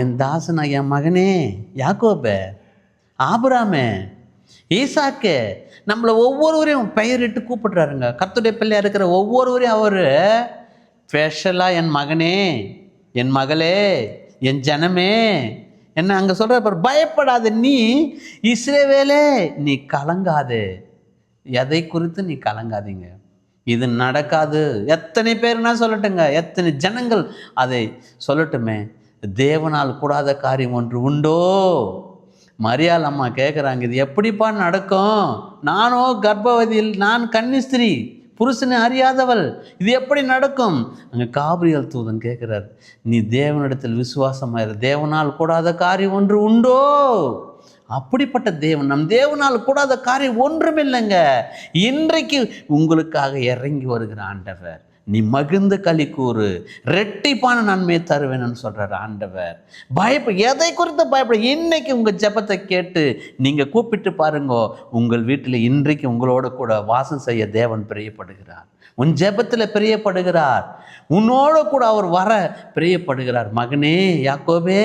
என் தாசனா என் மகனே யாக்கோபே, ஆபிராமே, ஈசாக்கு, நம்மளை ஒவ்வொருவரையும் பெயரிட்டு கூப்பிடுறாருங்க. கர்த்தருடைய பிள்ளையா இருக்கிற ஒவ்வொருவரையும் அவர் ஸ்பெஷலாக என் மகனே, என் மகளே, என் ஜனமே என்ன அங்கே சொல்கிற. பயப்படாத நீ இஸ்ரவேலே, நீ கலங்காது. எதை குறித்து நீ கலங்காதீங்க, இது நடக்காது. எத்தனை பேர்னா சொல்லட்டுங்க, எத்தனை ஜனங்கள் அதை சொல்லட்டுமே. தேவனால் கூடாத காரியம் ஒன்று உண்டோ? மரியாள் அம்மா கேட்குறாங்க, இது எப்படிப்பா நடக்கும்? நானோ கர்ப்பவதியில், நான் கன்னிஸ்திரி, புருஷனை அறியாதவள், இது எப்படி நடக்கும்? அங்கே காபிரியல் தூதன் கேட்குறார், நீ தேவனிடத்தில் விசுவாசமாயிரு, தேவனால் கூடாத காரியம் ஒன்று உண்டோ? அப்படிப்பட்ட தேவன், நம் தேவனால் கூடாத காரியம் ஒன்றும் இல்லைங்க. இன்றைக்கு உங்களுக்காக இறங்கி வருகிற ஆண்டவர், நீ மகிழ்ந்து களி கூறு, ரெட்டிப்பான நன்மையை தருவேன்னு சொல்கிறார் ஆண்டவர். எதை குறித்து பயப்பட? இன்னைக்கு உங்கள் ஜெபத்தை கேட்டு நீங்கள் கூப்பிட்டு பாருங்க, உங்கள் வீட்டில் இன்றைக்கு உங்களோட கூட வாசம் செய்ய தேவன் பிரியப்படுகிறார். உன் ஜெபத்தில் பிரியப்படுகிறார், உன்னோட கூட அவர் வர பிரியப்படுகிறார். மகனே யாக்கோபே,